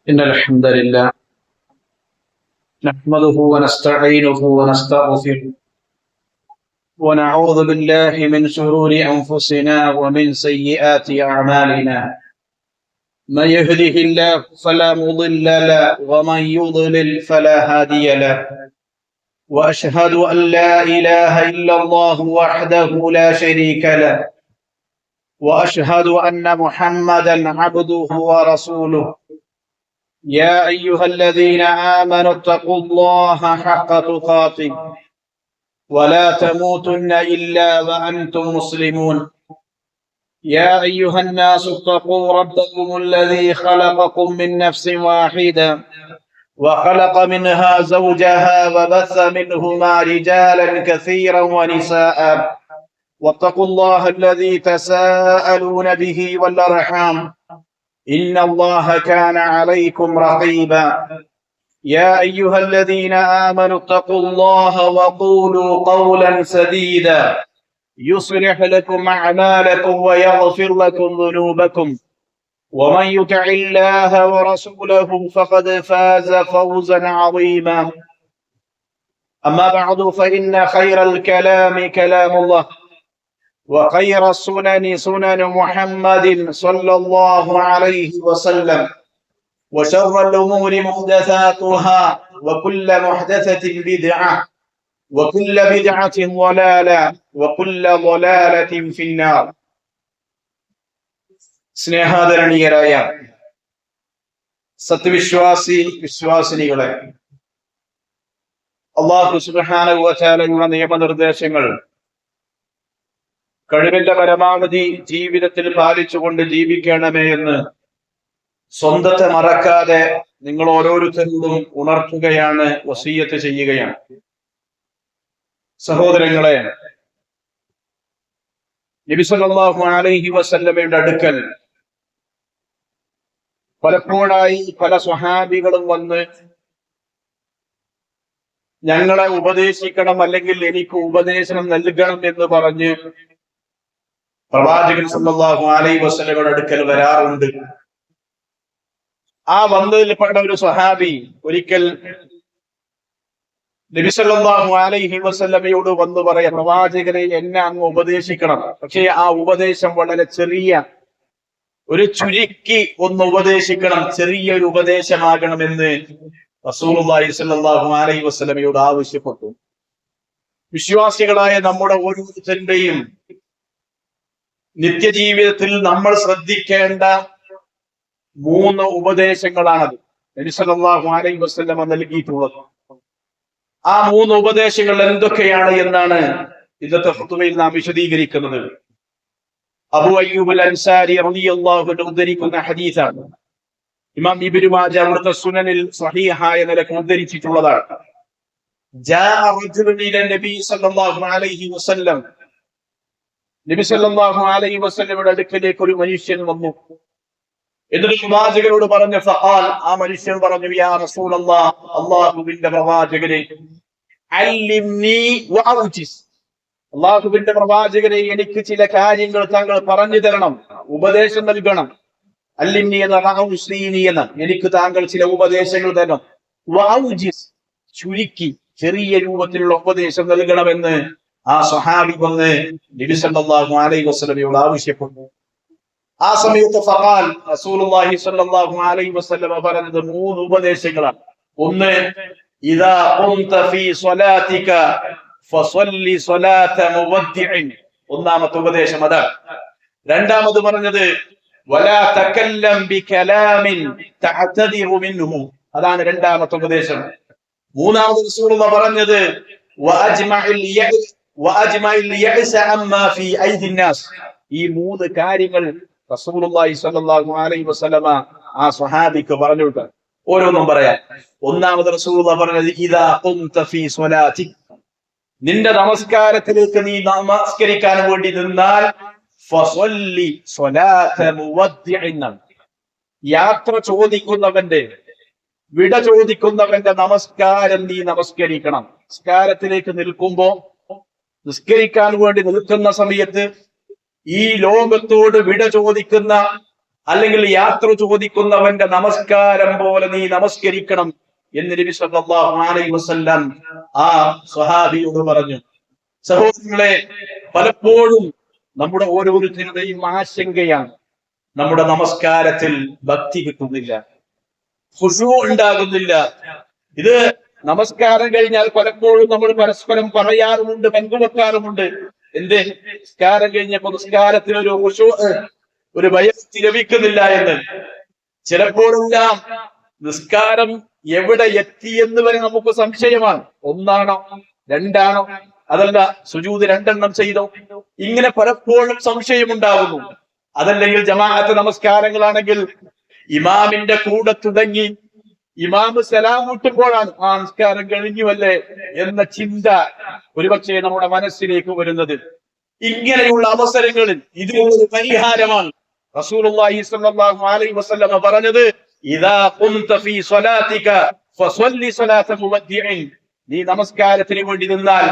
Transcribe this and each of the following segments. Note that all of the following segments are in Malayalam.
إن الحمد لله نحمده ونستعينه ونستغفره ونعوذ بالله من شرور أنفسنا ومن سيئات أعمالنا. من يهده الله فلا مضل له ومن يضلل فلا هادي له. وأشهد أن لا إله إلا الله وحده لا شريك له، وأشهد أن محمدا عبده ورسوله. يا أيها الذين آمنوا اتقوا الله حق تقاته ولا تموتن إلا وأنتم مسلمون. يا أيها الناس اتقوا ربكم الذي خلقكم من نفس واحدة وخلق منها زوجها وبث منهما رجالا كثيرا ونساء، واتقوا الله الذي تساءلون به والأرحام إن الله كان عليكم رقيبا. يا أيها الذين آمنوا اتقوا الله وقولوا قولا سديدا يصلح لكم أعمالكم ويغفر لكم ذنوبكم، ومن يطع الله ورسوله فقد فاز فوزا عظيما. أما بعد فإن خير الكلام كلام الله، وخير السنن سنن محمد صلى الله عليه وسلم، وشر الأمور محدثاتها وكل محدثة بدعة وكل بدعة ضلالة وكل ضلالة في النار. സ്നേഹാദരണീയരായ വിശ്വാസിനികളെ, അല്ലാഹു സുബ്ഹാനഹു വ തആലയുടെ നിയമനിർദ്ദേശങ്ങൾ കഴിവിന്റെ പരമാവധി ജീവിതത്തിൽ പാലിച്ചുകൊണ്ട് ജീവിക്കണമേ എന്ന് സ്വന്തത്തെ മറക്കാതെ നിങ്ങൾ ഓരോരുത്തരോടും ഉണർത്തുകയാണ്, വസിയ്യത്ത് ചെയ്യുകയാണ്. സഹോദരങ്ങളെ, നബി സല്ലല്ലാഹു അലൈഹി വസല്ലമയുടെ അടുക്കൽ പലപ്പോഴായി പല സ്വഹാബികളും വന്ന് ഞങ്ങളെ ഉപദേശിക്കണം, അല്ലെങ്കിൽ എനിക്ക് ഉപദേശം നൽകണം എന്ന് പറഞ്ഞ് പ്രവാചകൻ സല്ലല്ലാഹു അലൈഹി വസല്ലമയുടെ അടുക്കൽ വരാറുണ്ട്. ആ വന്നതിൽപ്പെട്ട ഒരു സ്വഹാബി ഒരിക്കൽ നബി സല്ലല്ലാഹു അലൈഹി വസല്ലമയോട് വന്നു പറയാം, പ്രവാചകനെ എന്നെ അങ്ങ് ഉപദേശിക്കണം, പക്ഷേ ആ ഉപദേശം വളരെ ചെറിയ ഒരു ചുരുക്കി ഒന്ന് ഉപദേശിക്കണം, ചെറിയൊരു ഉപദേശമാകണമെന്ന് റസൂലുള്ളാഹി സ്വല്ലല്ലാഹു അലൈഹി വസല്ലമയോട് ആവശ്യപ്പെട്ടു. വിശ്വാസികളായ നമ്മുടെ ഓരോരുത്തരുടെയും നിത്യജീവിതത്തിൽ നമ്മൾ ശ്രദ്ധിക്കേണ്ട 3 ഉപദേശങ്ങളാണത് നബി സല്ലല്ലാഹു അലൈഹി വസല്ലമ നൽകിയിട്ടുള്ളത്. ആ 3 ഉപദേശങ്ങൾ എന്തൊക്കെയാണ് എന്നാണ് ഇന്നത്തെ ഖുതുബയിൽ നാം വിശദീകരിക്കുന്നത്. അബൂ അയ്യൂബ് അൽ അൻസാരി റളിയല്ലാഹു അൻഹു ഉദ്ധരിക്കുന്ന ഹദീസാണ്. ഇമാം ഇബ്നു മാജah അവിടുത്തെ സുനനിൽ സ്വഹീഹായ നിലക്ക് ഉദ്ധരിച്ചിട്ടുള്ളതാണ്. ജാഅ റജുലുൻ ഇല നബി സല്ലല്ലാഹു അലൈഹി വസല്ലം, നബി സല്ലല്ലാഹു അലൈഹി വസല്ലമയുടെ അടുക്കലേക്ക് ഒരു മനുഷ്യൻ വന്നു. എന്നിട്ട് പ്രവാചകനോട് പറഞ്ഞു, ഫഖാൽ, ആ മനുഷ്യൻ പറഞ്ഞു, യാ റസൂലല്ലാഹ്, അല്ലാഹുവിന്റെ പ്രവാചകനെ, അല്ലിംനി വഅൗജിസ്, അല്ലാഹുവിന്റെ പ്രവാചകനെ, എനിക്ക് ചില കാര്യങ്ങൾ താങ്കൾ പറഞ്ഞു തരണം, ഉപദേശം നൽകണം. അല്ലിംനി എന്ന വഅൗസിനി എന്ന, എനിക്ക് താങ്കൾ ചില ഉപദേശങ്ങൾ തരണം. വഅൗജിസ്, ചുരുക്കി ചെറിയ രൂപത്തിലുള്ള ഉപദേശം നൽകണമെന്ന് ആ സ്വഹാബി വന്ന് നബി സല്ലല്ലാഹു അലൈഹി വസല്ലമയോട് ആവശ്യപ്പെട്ടു. ആ സമയത്ത് ഫഖാൽ, റസൂലുള്ളാഹി സ്വല്ലല്ലാഹു അലൈഹി വസല്ലമ പറഞ്ഞത് 3 ഉപദേശങ്ങളാണ്. ഒന്ന്, ഇദാ ഖുംത ഫീ സ്വലാതിക ഫസല്ലി സ്വലാത മുവദ്ദിഇൻ, ഒന്നാമത്തെ ഉപദേശം അതാണ്. രണ്ടാമത് പറഞ്ഞത് വലാ തകല്ലം ബികലാമിൻ തഅതദിറു മിൻഹു, അതാണ് രണ്ടാമത്തെ ഉപദേശം. മൂന്നാമത് റസൂലുള്ളാഹി പറഞ്ഞത് വഅജ്മഇൽ യഅസ അമ്മാ ഫീ ഐദി നാസ്, ഈ 3 കാര്യങ്ങൾ റസൂലുള്ളാഹി സ്വല്ലല്ലാഹു അലൈഹി വസല്ലമ ആ സ്വഹാബിക്ക് പറഞ്ഞിട്ട് ഓരോന്നും പറയാം. ഒന്നാമത് റസൂലുള്ളാഹി പറഞ്ഞത് ഇദാ ഖുംത ഫീ സ്വലാതിക, നിന്റെ നമസ്കാരത്തിലേക്ക് നീ നമസ്കരിക്കാൻ വേണ്ടി നിന്നാൽ ഫസല്ലി സ്വലാത മുവദ്ദിഇൻ, യാത്ര ചോദിക്കുന്നവന്റെ, വിട ചോദിക്കുന്നവന്റെ നമസ്കാരം നീ നമസ്കരിക്കണം. നമസ്കാരത്തിലേക്ക് നിൽക്കുമ്പോ, നിസ്കരിക്കാൻ വേണ്ടി നിൽക്കുന്ന സമയത്ത് ഈ ലോകത്തോട് വിട ചോദിക്കുന്ന അല്ലെങ്കിൽ യാത്ര ചോദിക്കുന്നവന്റെ നമസ്കാരം പോലെ നീ നമസ്കരിക്കണം എന്ന് നബി സല്ലല്ലാഹു അലൈഹി വസല്ലം ആ സ്വഹാബിയോട് പറഞ്ഞു. സഹോദരങ്ങളെ, പലപ്പോഴും നമ്മുടെ ഓരോരുത്തരുടെയും ആശങ്കയാണ് നമ്മുടെ നമസ്കാരത്തിൽ ഭക്തി കിട്ടുന്നില്ല, ഖുശൂ ഉണ്ടാകുന്നില്ല. ഇത് നമസ്കാരം കഴിഞ്ഞാൽ പലപ്പോഴും നമ്മൾ പരസ്പരം പറയാറുമുണ്ട്, പങ്കുവെക്കാറുമുണ്ട്. എന്റെ നിസ്കാരം കഴിഞ്ഞപ്പോ നിസ്കാരത്തിന് ഒരു ഖുശൂ, ഒരു ഭയം ലഭിക്കുന്നില്ല എന്ന്. ചിലപ്പോഴെല്ലാം നിസ്കാരം എവിടെ എത്തിയെന്ന് വരെ നമുക്ക് സംശയമാണ്. ഒന്നാണോ രണ്ടാണോ, അതല്ല സുജൂദ് രണ്ടെണ്ണം ചെയ്തോ, ഇങ്ങനെ പലപ്പോഴും സംശയമുണ്ടാകുന്നു. അതല്ലെങ്കിൽ ജമാഅത്ത് നമസ്കാരങ്ങളാണെങ്കിൽ ഇമാമിന്റെ കൂടെ തുടങ്ങി ഇമാമ് സലാം വിട്ടുമ്പോഴാണ് ആ നമസ്കാരം കഴിഞ്ഞുവല്ലേ എന്ന ചിന്ത ഒരുപക്ഷെ നമ്മുടെ മനസ്സിലേക്ക് വരുന്നത്. ഇങ്ങനെയുള്ള അവസരങ്ങളിൽ ഇതിനുള്ള പരിഹാരമാണ് റസൂലുള്ളാഹി സ്വല്ലല്ലാഹു അലൈഹി വസല്ലം പറഞ്ഞത്, ഇദാ ഖുംത ഫീ സ്വലാതിക ഫസ്വല്ലി സ്വലാത മുവദ്ദിഇൻ. നീ നമസ്കാരത്തിന് വേണ്ടി നിന്നാൽ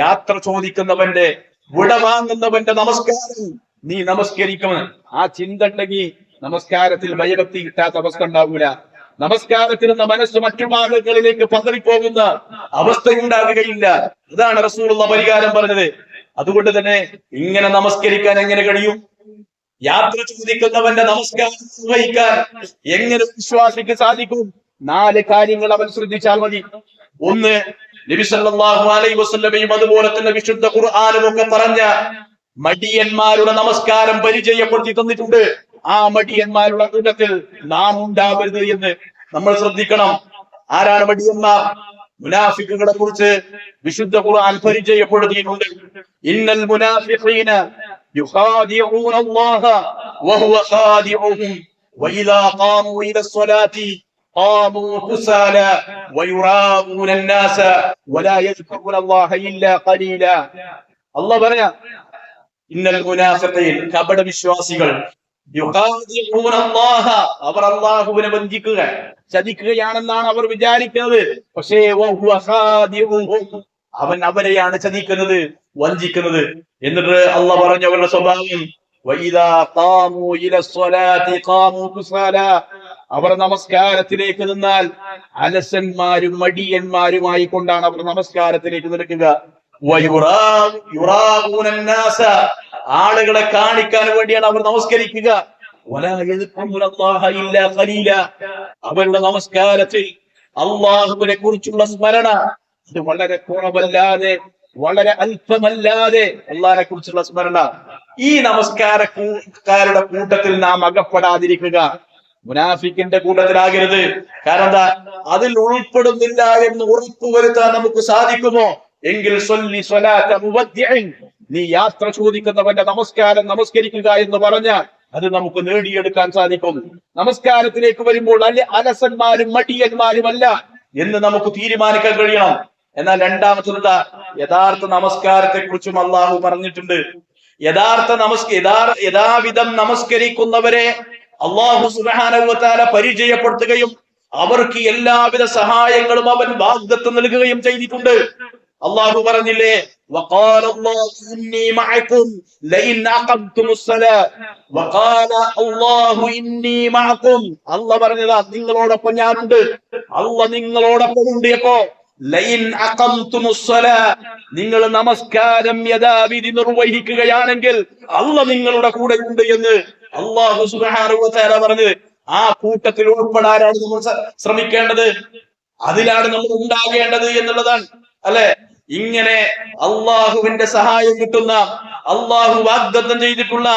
യാത്ര ചോദിക്കുന്നവന്റെ, വിട വാങ്ങുന്നവന്റെ നമസ്കാരം നീ നമസ്കരിക്കണം. ആ ചിന്ത ഉണ്ടെങ്കിൽ നമസ്കാരത്തിൽ ഭയഭക്തി കിട്ടാത്ത അവസ്ഥ ഉണ്ടാകൂല. നമസ്കാരത്തിൽ നിന്ന് മനസ്സ് മറ്റു ഭാഗങ്ങളിലേക്ക് പതറിപ്പോകുന്ന അവസ്ഥയുണ്ടാകുകയില്ല. ഇതാണ് റസൂലുള്ള പരിഹാരം പറഞ്ഞത്. അതുകൊണ്ട് തന്നെ ഇങ്ങനെ നമസ്കരിക്കാൻ എങ്ങനെ കഴിയും? യാത്ര ചോദിക്കുന്നവന്റെ നമസ്കാരം നിർവഹിക്കാൻ എങ്ങനെ വിശ്വാസിക്ക് സാധിക്കും? 4 കാര്യങ്ങൾ അവൻ ശ്രദ്ധിച്ചാൽ മതി. ഒന്ന്, നബി സല്ലല്ലാഹു അലൈഹി വസല്ലമയും അതുപോലെ തന്നെ വിശുദ്ധ ഖുർആനും ഒക്കെ പറഞ്ഞ മടിയന്മാരുടെ നമസ്കാരം പരിചയപ്പെടുത്തി തന്നിട്ടുണ്ട്. ആ മടിയന്മാരുടെ കൂട്ടത്തിൽ നാം ഉണ്ടാവരുത് എന്ന് നമ്മൾ ശ്രദ്ധിക്കണം. ആരാണ് മടിയന്മാർ? മുനാഫിക്കുകളെ കുറിച്ച് വിശുദ്ധ ഖുർആൻ പരിചയപ്പെടുത്തിയിട്ടുണ്ട്. ഇന്നൽ മുനാഫിഖീന യുഖാദിഊന അല്ലാഹ വഹുവ ഖാദിഉഹും വഇദാ ഖാമൂ ഇലസ്സലാത്തി ഖാമൂ ഖുസാല വയുറാഊന അന്നാസ വലാ യദ്കുറുന അല്ലാഹ ഇല്ലാ ഖലീല. അല്ലാഹു പറഞ്ഞ ഇന്നൽ മുനാഫിഖീൻ, കപട വിശ്വാസികൾ, യുഖാദിഊന അല്ലാഹ, അവർ അല്ലാഹുവിനെ വഞ്ചിക്കുക, ചതിക്കുകയാണെന്നാണ് അവർ വിചാരിക്കുന്നത്. പക്ഷേ വഹുവ ഖാദിഉഹും, അവൻ അവരെയാണ് ചതിക്കുന്നത്, വഞ്ചിക്കുന്നത്. എന്നിട്ട് അല്ലാഹു പറഞ്ഞ അവരുടെ സ്വഭാവം, വഇദാ ഖാമൂ ഇലസ്സലാത്തി ഖാമൂ ഖുസാല, അവർ നമസ്കാരത്തിലേക്ക് നിന്നാൽ അലസന്മാരും മടിയന്മാരുമായി കൊണ്ടാണ് അവർ നമസ്കാരത്തിലേക്ക് നിൽക്കുക. വയുറാഊന അന്നാസ, ആളുകളെ കാണിക്കാൻ വേണ്ടിയാണ് അവർ നമസ്കരിക്കുക. വലാ യദ്കുറുന അല്ലാഹ ഇല്ലാ ഖലീല, അവരുടെ നമസ്കാരത്തിൽ അല്ലാഹുവിനെ കുറിച്ചുള്ള സ്മരണ അത് വളരെ കുറവല്ലാതെ, വളരെ അല്പമല്ലാതെ അല്ലാഹുവിനെ കുറിച്ചുള്ള സ്മരണ. ഈ നമസ്കാരക്കാരുടെ കൂട്ടത്തിൽ നാം അകപ്പെടാതിരിക്കുക, മുനാഫിക്കിന്റെ കൂട്ടത്തിലാകരുത്. കാരണം എന്താ? അതിൽ ഉൾപ്പെടുന്നില്ല എന്ന് ഉറപ്പുവരുത്താൻ നമുക്ക് സാധിക്കുമോ? എങ്കിൽ സ്വല്ലി സ്വലാത മുവദ്ദിഇൻ, നീ യാത്ര ചോദിക്കുന്നവന്റെ നമസ്കാരം നമസ്കരിക്കുക എന്ന് പറഞ്ഞാൽ അത് നമുക്ക് നേടിയെടുക്കാൻ സാധിക്കും. നമസ്കാരത്തിലേക്ക് വരുമ്പോൾ അലസന്മാരും മടിയന്മാരുമല്ല എന്ന് നമുക്ക് തീരുമാനിക്കാൻ കഴിയണം. എന്നാൽ രണ്ടാമത്തെ യഥാർത്ഥ നമസ്കാരത്തെ കുറിച്ചും അള്ളാഹു പറഞ്ഞിട്ടുണ്ട്. യഥാവിധം നമസ്കരിക്കുന്നവരെ അള്ളാഹു സുബ്ഹാനഹു വ തആല പരിചയപ്പെടുത്തുകയും അവർക്ക് എല്ലാവിധ സഹായങ്ങളും അവൻ വാഗ്ദത്തം നൽകുകയും ചെയ്തിട്ടുണ്ട്. അള്ളാഹു പറഞ്ഞില്ലേ, وقال الله إني معكم لئن أقمتم الصلاة وقال الله إني معكم. അള്ളാഹു പറഞ്ഞതാ, നിങ്ങളോടൊപ്പം ഞാനുണ്ട്, അള്ളാഹു നിങ്ങളോടൊപ്പം ഉണ്ട്. എപ്പോ? ലൈൻ അഖംതുമുസ് സ്വലാ, നിങ്ങൾ നമസ്കാരം യഥാവിധി നിർവഹിക്കുകയാണെങ്കിൽ അള്ളാഹു നിങ്ങളുടെ കൂടെ ഉണ്ട് എന്ന് അള്ളാഹു സുബ്ഹാനഹു വ തആല പറഞ്ഞത്. ആ കൂട്ടത്തിൽ ഉൾപ്പെടാനാണ് നമ്മൾ ശ്രമിക്കേണ്ടത്, അതിലാണ് നമ്മൾ ഉണ്ടാകേണ്ടത് എന്നുള്ളതാണ്, അല്ലെ? ഇങ്ങനെ അള്ളാഹുവിന്റെ സഹായം കിട്ടുന്ന, അള്ളാഹു വാഗ്ദത്തം ചെയ്തിട്ടുള്ള,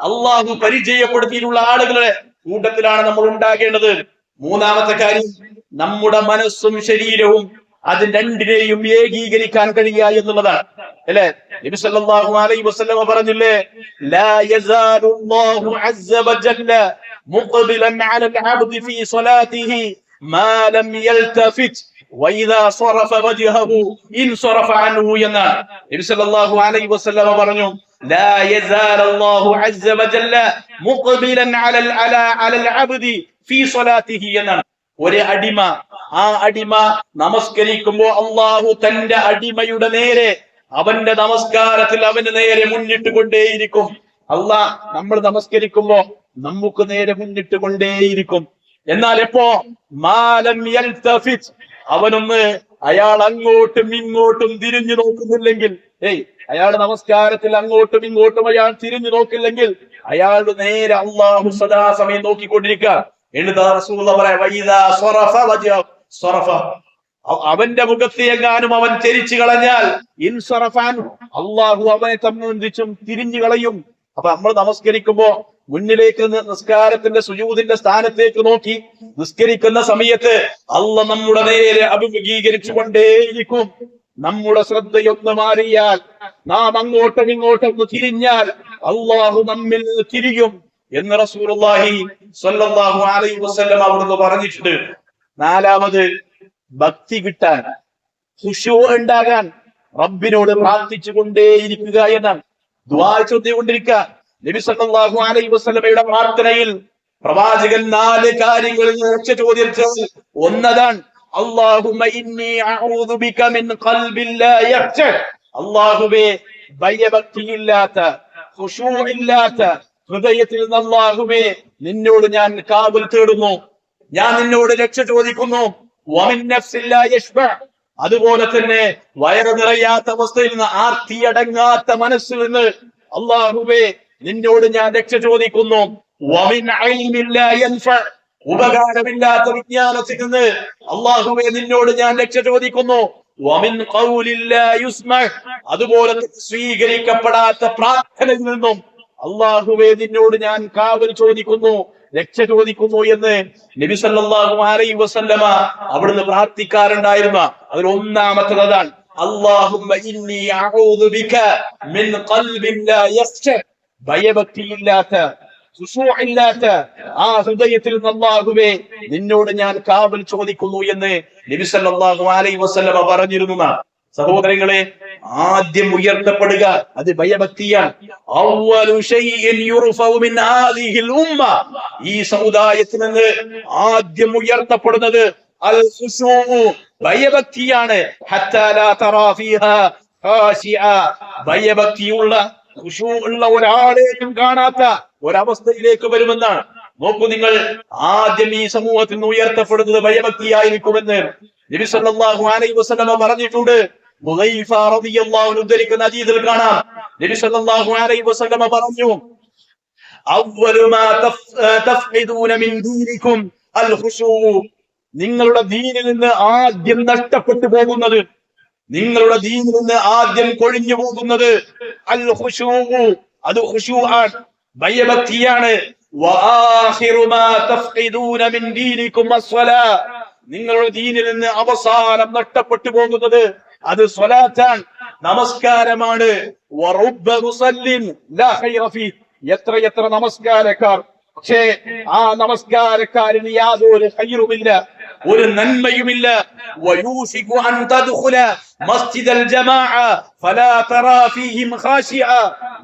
അള്ളാഹു പരിചയപ്പെടുത്തിയിട്ടുള്ള ആളുകളുടെ കൂട്ടത്തിലാണ് നമ്മൾ ഉണ്ടാകേണ്ടത്. മൂന്നാമത്തെ കാര്യം, നമ്മുടെ മനസ്സും ശരീരവും അത് രണ്ടിനെയും ഏകീകരിക്കാൻ കഴിയുക എന്നുള്ളതാണ്, അല്ലെ? നബി സല്ലല്ലാഹു അലൈഹി വസല്ലം പറഞ്ഞില്ലേ, ലാ യസാലുല്ലാഹു അസ്സ വജല്ല മുഖ്ബിലൻ അലൽ അബ്ദി ഫീ സ്വലാത്തിഹി മാ ലം യൽതഫിത് വഇദാ സറഫ വജ്ഹഹു ഇൻസറഫ അൻഹു എന്നാണ് നബി സല്ലല്ലാഹു അലൈഹി വസല്ലം പറഞ്ഞു. ലാ യസാലുല്ലാഹു അസ്സ വജല്ല മുഖ്ബിലൻ അലൽ അബ്ദി ഫീ സ്വലാത്തിഹി എന്നാണ്. ഒരു അടിമ, ആ അടിമ നമസ്കരിക്കുമ്പോ അള്ളാഹു തന്റെ അടിമയുടെ നേരെ, അവന്റെ നമസ്കാരത്തിൽ അവന്റെ നേരെ മുന്നിട്ട് കൊണ്ടേയിരിക്കും. അള്ളാഹ് നമ്മൾ നമസ്കരിക്കുമ്പോ നമുക്ക് നേരെ മുന്നിട്ട് കൊണ്ടേയിരിക്കും. എന്നാൽ എപ്പോ മാലം യൽതഫിത്, അവനൊന്ന് അയാൾ അങ്ങോട്ടും ഇങ്ങോട്ടും തിരിഞ്ഞു നോക്കുന്നില്ലെങ്കിൽ, അയാൾ നമസ്കാരത്തിൽ അങ്ങോട്ടും ഇങ്ങോട്ടും അയാൾ തിരിഞ്ഞു നോക്കില്ലെങ്കിൽ അയാൾ നേരെ അള്ളാഹു സദാസമയം നോക്കിക്കൊണ്ടിരിക്കുക. എന്നിട്ട് റസൂലുള്ളാഹി പറയാ, അവന്റെ മുഖത്ത് എങ്ങാനും അവൻ ചരിച്ചു കളഞ്ഞാൽ ഇൻസറഫാൻ, അള്ളാഹു അവനെ സംബന്ധിച്ചും തിരിഞ്ഞു കളയും. അപ്പൊ നമ്മൾ നമസ്കരിക്കുമ്പോ മുന്നിലേക്ക് നിസ്കാരത്തിന്റെ സുജൂദിന്റെ സ്ഥാനത്തേക്ക് നോക്കി നിസ്കരിക്കുന്ന സമയത്ത് അള്ളാഹ് നമ്മുടെ നേരെ അഭിമുഖീകരിച്ചു കൊണ്ടേയിരിക്കും. നമ്മുടെ ശ്രദ്ധയൊന്ന് മാറിയാൽ, നാം അങ്ങോട്ടും ഇങ്ങോട്ടും തിരിഞ്ഞാൽ അള്ളാഹു നമ്മിൽ നിന്ന് തിരിയും എന്ന് റസൂലുള്ളാഹി സ്വല്ലല്ലാഹു അലൈഹി വസല്ലം അവിടുന്ന് പറഞ്ഞിട്ടുണ്ട്. നാലാമത്, ഭക്തി കിട്ടാൻ, ഖുശൂ ഉണ്ടാകാൻ റബ്ബിനോട് പ്രാർത്ഥിച്ചു കൊണ്ടേയിരിക്കുക എന്നാണ്. ദുആ ചൊല്ലിക്കൊണ്ടിരിക്കുക. നബി സല്ലല്ലാഹു അലൈഹി വസല്ലമയുടെ പ്രാർത്ഥനയിൽ പ്രവാചകൻ 4 കാര്യങ്ങളിൽ ചോദിച്ചത് ഒന്നതാണ്, അല്ലാഹുമ്മ ഇന്നി അഊദു ബിക മിൻ ഖൽബിൻ ലാ യഖ്ശഅ. അല്ലാഹുവേ, ഭയഭക്തിയില്ലാത്ത, ഖുശൂ ഇല്ലാത്ത ഹൃദയത്തിൽ നിന്ന് അല്ലാഹുവേ നിന്നോട് ഞാൻ കാവൽ തേടുന്നു, ഞാൻ നിന്നോട് രക്ഷ ചോദിക്കുന്നു. വമിൻ നഫ്സിൻ ലാ യശ്ബഅ, അതുപോലെ തന്നെ വയറ് നിറയാത്ത അവസ്ഥയിൽ നിന്ന്, ആർത്തിയടങ്ങാത്ത മനസ്സിൽ നിന്ന് അല്ലാഹുവേ നിന്നോട് ഞാൻ രക്ഷ ചോദിക്കുന്നു. വമിൻ ഇൽമിൻ ലാ യൻഫഅ, ഉപകാരമില്ലാത്ത വിജ്ഞാനത്തിൽ നിന്ന് അല്ലാഹുവേ നിന്നോട് ഞാൻ രക്ഷ ചോദിക്കുന്നു. വമിൻ ഖൗലിൻ ലാ യുസ്മഅ, അതുപോലെ സ്വീകരിക്കപ്പെടാത്ത പ്രാർത്ഥനയിൽ നിന്നും അല്ലാഹുവേ നിന്നോട് ഞാൻ കാവൽ ചോദിക്കുന്നു, രക്ഷ ചോദിക്കുന്നു എന്ന് നബി സല്ലല്ലാഹു അലൈഹി വസല്ലമ അവിടുന്ന് പ്രാർത്ഥിക്കാറുണ്ടായിരുന്ന അതിൽ ഒന്നാമത്തേത് അതാണ്, അല്ലാഹുമ്മ ഇന്നി അഊദു ബിക മിൻ ഖൽബിൻ ലാ യഖ്ശഅ. ഭയഭക്തിയില്ലാത്ത, ഖുശൂഇല്ലാത്ത ആ ഹൃദയത്തിൽ നിന്ന് അല്ലാഹുവേ നിന്നോട് ഞാൻ കാവൽ ചോദിക്കുന്നു എന്ന് നബി സല്ലല്ലാഹു അലൈഹി വസല്ലമ പറഞ്ഞിരുന്നു. സഹോദരങ്ങളെ, ആദ്യം ഉയർത്തപ്പെടുക അത് ഭയഭക്തിയാണ്. അവ്വലു ശൈഇൻ യുർഫഉ മിൻ ഹാദിഹിൽ ഉമ്മ, ഈ സമുദായത്തിൽ നിന്ന് ആദ്യം ഉയർത്തപ്പെടുന്നത് അൽ ഖുശൂ, ഭയഭക്തിയാണ്. ഹത്താ ലാ തറാ ഫീഹാ ഖാശിഅ, ഭയഭക്തിയുള്ള ഖുശൂ ഉള്ള ഒരാളെയും കാണാത്ത ഒരവസ്ഥയിലേക്ക് വരുമെന്നാണ്. നോക്കൂ നിങ്ങൾ, ആദ്യം ഈ സമൂഹത്തിൽ നിന്ന് ഉയർത്തപ്പെടുന്നത് ഭയഭക്തിയായിരിക്കുമെന്ന് നബി സല്ലല്ലാഹു അലൈഹി വസല്ലം പറഞ്ഞിട്ടുണ്ട്. ഹുദൈഫ റളിയല്ലാഹു അൻഹു ഉദ്ധരിക്കുന്ന ഹദീസിൽ കാണാം, നബി സല്ലല്ലാഹു അലൈഹി വസല്ലം പറഞ്ഞു, അവ്വലു മാ തഫ്ഖിദൂന മിൻ ദീനികും അൽ ഖുശൂ, നിങ്ങളുടെ ദീനിൽ നിന്ന് ആദ്യം നഷ്ടപ്പെട്ടു പോകുന്നത്, നിങ്ങളുടെ ദീനിൽ നിന്ന് ആദ്യം കൊഴിഞ്ഞു പോകുന്നത് അൽ ഖുശൂ, അത് ഖുശൂ ആണ്, ഭയഭക്തിയാണ്. വആഖിറു മാ തഫ്ഖിദൂന മിൻ ദീനികും അസ്സലാ, നിങ്ങളുടെ ദീനിൽ നിന്ന് അവസാനം നഷ്ടപ്പെട്ടു പോകുന്നത് അത് സ്വലാത്താണ്, നമസ്കാരമാണ്. വറുബ്ബ മുസല്ലിൻ ലാ ഖൈറ ഫീഹി, എത്ര നമസ്കാരക്കാർ, പക്ഷേ ആ നമസ്കാരക്കാരന് യാതൊരു ഖൈറുമില്ല, ഒരു നന്മയുമില്ല. വയൂശികു അൻ തദ്ഖുല മസ്ജിദൽ ജമാഅ ഫലാ തറാ ഫീഹിം ഖാശിഅ,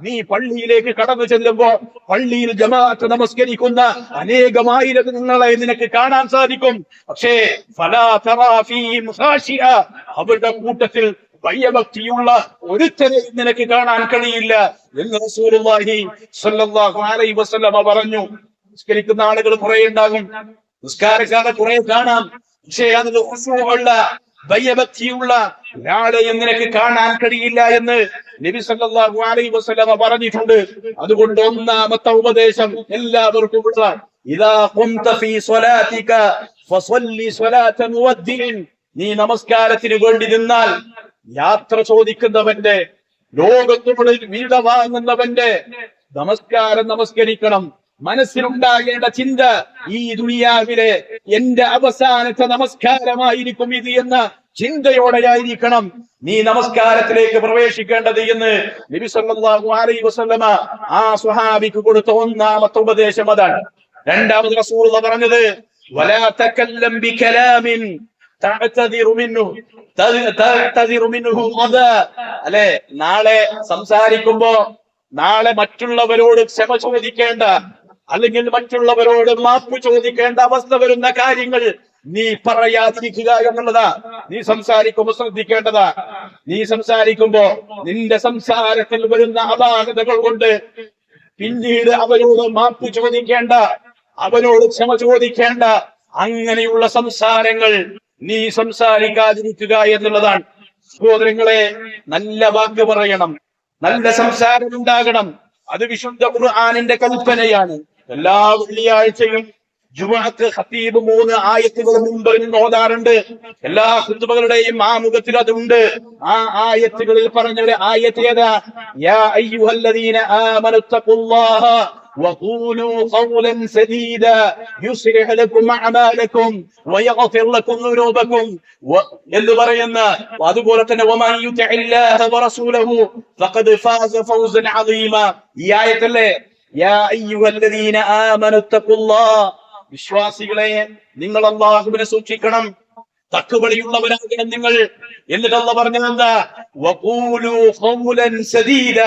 നീ പള്ളിയിലേക്ക് കടന്നു ചെല്ലുമ്പോൾ പള്ളിയിൽ ജമാഅത്ത് നമസ്കരിക്കുന്ന അനേകമായിരങ്ങളെ നിനക്ക് കാണാൻ സാധിക്കും, പക്ഷേ ഫലാ തറാ ഫീഹിം ഖാശിഅ, അവരുടെ കൂട്ടത്തിൽ ഭയഭക്തിയുള്ള ഒരുത്തരെയും നിനക്ക് കാണാൻ കഴിയില്ല എന്ന് റസൂലുള്ളാഹി സ്വല്ലല്ലാഹു അലൈഹി വസല്ലം പറഞ്ഞു. നിസ്കരിക്കുന്ന ആളുകൾ കുറെ ഉണ്ടാകും, നിസ്കാരക്കാരെ കുറെ കാണാം, പക്ഷേ അതിൽ ഖുശൂഉള്ള ഭയഭക്തിയുള്ള ഒരാളെയും നിനക്ക് കാണാൻ കഴിയില്ല എന്ന് നബി സല്ലല്ലാഹു അലൈഹി വസല്ലം പറഞ്ഞിട്ടുണ്ട്. അതുകൊണ്ട് ഒന്നാമത്തെ ഉപദേശം എല്ലാവർക്കും ഉള്ള, ഇദാ ഖുംത ഫീ സ്വലാതിക ഫസല്ലി സ്വലാത മുവദ്ദിഇൻ, നീ നമസ്കാരത്തിന് വേണ്ടി നിന്നാൽ യാത്ര ചോദിക്കുന്നവന്റെ, ലോകത്തുകളിൽ വീട വാങ്ങുന്നവന്റെ നമസ്കാരം നമസ്കരിക്കണം. മനസ്സിലുണ്ടാകേണ്ട ചിന്ത, ഈ ദുനിയാവിലെ എന്റെ അവസാനത്തെ നമസ്കാരമായിരിക്കും ഇത് എന്ന ചിന്തയോടെയായിരിക്കണം നീ നമസ്കാരത്തിലേക്ക് പ്രവേശിക്കേണ്ടത് എന്ന് നബി സല്ലല്ലാഹു അലൈഹി വസല്ലമ ആ സ്വഹാബിക്ക് കൊടുത്ത ഒന്നാമത്തെ ഉപദേശം അതാണ്. രണ്ടാമത് റസൂലുള്ളാഹി പറഞ്ഞത്, വലാ തകല്ലം ബികലാമിൻ തഅതദിറു മിൻഹു ഗദാ, അല്ലെ, നാളെ സംസാരിക്കുമ്പോ, നാളെ മറ്റുള്ളവരോട് ക്ഷമ ചോദിക്കേണ്ട, അല്ലെങ്കിൽ മറ്റുള്ളവരോട് മാപ്പ് ചോദിക്കേണ്ട അവസ്ഥ വരുന്ന കാര്യങ്ങൾ നീ പറയാതിരിക്കുക എന്നുള്ളതാ. നീ സംസാരിക്കുമ്പോ ശ്രദ്ധിക്കേണ്ടതാ. നീ സംസാരിക്കുമ്പോ നിന്റെ സംസാരത്തിൽ വരുന്ന അപാകതകൾ കൊണ്ട് പിന്നീട് അവനോട് മാപ്പ് ചോദിക്കേണ്ട, അവനോട് ക്ഷമ ചോദിക്കേണ്ട അങ്ങനെയുള്ള സംസാരങ്ങൾ നീ സംസാരിക്കാതിരിക്കുക എന്നുള്ളതാണ്. സഹോദരങ്ങളെ, നല്ല വാക്ക് പറയണം, നല്ല സംസാരം ഉണ്ടാകണം. അത് വിശുദ്ധ ഖുർആനിന്റെ കൽപ്പനയാണ്. എല്ലാ വെള്ളിയാഴ്ചയും ജുമുഅത്ത് ഖതീബ് 3 ആയത്തുകൾ മുമ്പിൽ നിന്ന് ഓതാറുണ്ട്. എല്ലാ ഖുതുബകളുടെയും ആമുഖത്തിൽ അതുണ്ട്. ആ ആയത്തുകളിൽ പറഞ്ഞ ഒരു ആയത്ത് ഏതാ? യാ അയ്യുഹല്ലദീന ആമനു തഖുല്ലാഹ വഖൂലു ഖൗലൻ സദീദ യുസ്ലിഹ് ലക്കും അഅമാലക്കും വയഗ്ഫിർ ലക്കും ദുനൂബക്കും എന്ന് പറയുന്ന, അതുപോലെ തന്നെ വമൻ യുതിഇല്ലാഹ വറസൂലഹു ഫഖദ് ഫാസ ഫൗസൻ അദീമ. ഈ ആയത്തല്ലേ യാ അയ്യുഹല്ലദീന ആമനു തഖുല്ലാഹ, വിശ്വാസികളെ നിങ്ങൾ അല്ലാഹുവിനെ സൂക്ഷിക്കണം, തഖ്വയുള്ളവരാകണം നിങ്ങൾ. എന്നിട്ട് അല്ലാഹു പറഞ്ഞത് എന്താ? വഖൂലു ഖൗലൻ സദീദ,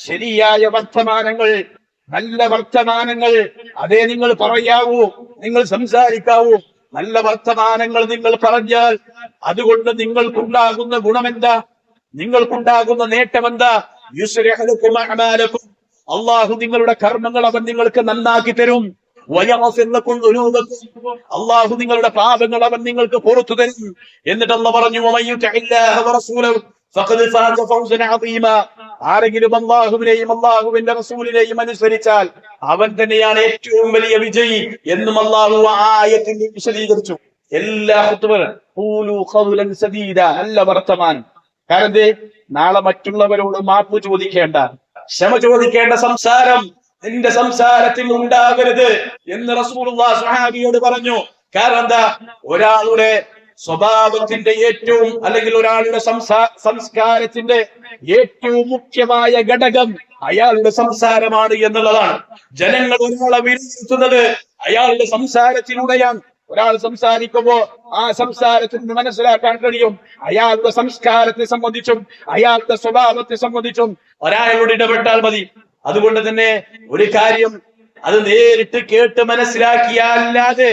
ശരിയായ വർത്തമാനങ്ങൾ, നല്ല വർത്തമാനങ്ങൾ അതേ നിങ്ങൾ പറയാവൂ, നിങ്ങൾ സംസാരിക്കാവൂ. നല്ല വർത്തമാനങ്ങൾ നിങ്ങൾ പറഞ്ഞാൽ അതുകൊണ്ട് നിങ്ങൾക്കുണ്ടാകുന്ന ഗുണമെന്താ? നിങ്ങൾക്കുണ്ടാകുന്ന നേട്ടമെന്താ? യുസ്ലിഹ് ലക്കും അഅമാലക്കും, അല്ലാഹു നിങ്ങളുടെ കർമ്മങ്ങൾ അവൻ നിങ്ങൾക്ക് നന്നാക്കി തരും. വയഗ്ഫിർ ലക്കും ദുനൂബക്കും, അല്ലാഹു നിങ്ങളുടെ പാപങ്ങൾ അവൻ നിങ്ങൾക്ക് പുറത്തു തരും. എന്നിട്ട് അല്ലാഹു പറഞ്ഞു വമൻ യുതിഇല്ലാഹ വറസൂലഹു ഫഖദ് ഫാസ ഫൗസൻ അദീമ, ആരെങ്കിലും അല്ലാഹുവിനെയും അല്ലാഹുവിന്റെ റസൂലിനെയും അനുസരിച്ചാൽ അവൻ തന്നെയാണ് ഏറ്റവും വലിയ വിജയി എന്നും അല്ലാഹു ആ ആയത്തിൽ വിശദീകരിച്ചു. എല്ലാ ഖുതുബകളും ഖൂലു ഖൗലൻ സദീദ, നല്ല വർത്തമാനം. കാരണം നാളെ മറ്റുള്ളവരോട് മാപ്പ് ചോദിക്കേണ്ട, ക്ഷമ ചോദിക്കേണ്ട സംസാരം നിന്റെ സംസാരത്തിൽ ഉണ്ടാകരുത് എന്ന് റസൂലുള്ളാഹി സ്വഹാബിയോട് പറഞ്ഞു. കാരണം എന്താ? ഒരാളുടെ സ്വഭാവത്തിന്റെ ഏറ്റവും, അല്ലെങ്കിൽ ഒരാളുടെ സംസ്കാരത്തിന്റെ ഏറ്റവും മുഖ്യമായ ഘടകം അയാളുടെ സംസാരമാണ് എന്നുള്ളതാണ്. ജനങ്ങൾ ഒരാളെ വിലയിരുത്തുന്നത് അയാളുടെ സംസാരത്തിലൂടെയാണ്. ഒരാൾ സംസാരിക്കുമ്പോ ആ സംസാരത്തിന് മനസ്സിലാക്കാൻ കഴിയും അയാളുടെ സംസ്കാരത്തെ സംബന്ധിച്ചും അയാളുടെ സ്വഭാവത്തെ സംബന്ധിച്ചും ഒരാളോട് ഇടപെട്ടാൽ മതി. അതുകൊണ്ട് തന്നെ ഒരു കാര്യം അത് നേരിട്ട് കേട്ട് മനസ്സിലാക്കിയല്ലാതെ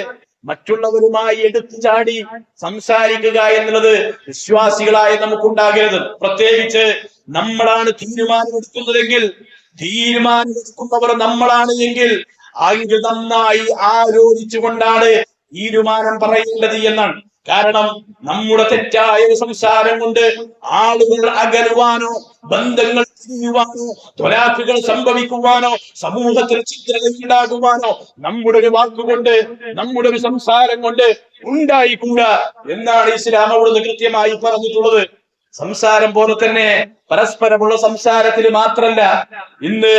മറ്റുള്ളവരുമായി എടുത്തു ചാടി സംസാരിക്കുക എന്നുള്ളത് വിശ്വാസികളായ നമുക്കുണ്ടാകരുത്. പ്രത്യേകിച്ച് നമ്മളാണ് തീരുമാനമെടുക്കുന്നതെങ്കിൽ, തീരുമാനമെടുക്കുന്നവർ നമ്മളാണ് എങ്കിൽ നന്നായി ആലോചിച്ചുകൊണ്ടാണ് തീരുമാനം പറയേണ്ടത് എന്നാണ്. കാരണം നമ്മുടെ തെറ്റായ സംസാരം കൊണ്ട് ആളുകൾ അകലുവാനോ ബന്ധങ്ങൾ തിരിയുവാനോ ത്വലാഖുകൾ സംഭവിക്കുവാനോ സമൂഹത്തിൽ ചിത്രങ്ങൾ ഉണ്ടാകുവാനോ നമ്മുടെ ഒരു വാക്കുകൊണ്ട്, നമ്മുടെ ഒരു സംസാരം കൊണ്ട് ഉണ്ടായിക്കൂടാ എന്നാണ് ഇസ്ലാം അവിടുന്ന് കൃത്യമായി പറഞ്ഞിട്ടുള്ളത്. സംസാരം പോലെ തന്നെ പരസ്പരമുള്ള സംസാരത്തിന് മാത്രല്ല, ഇന്ന്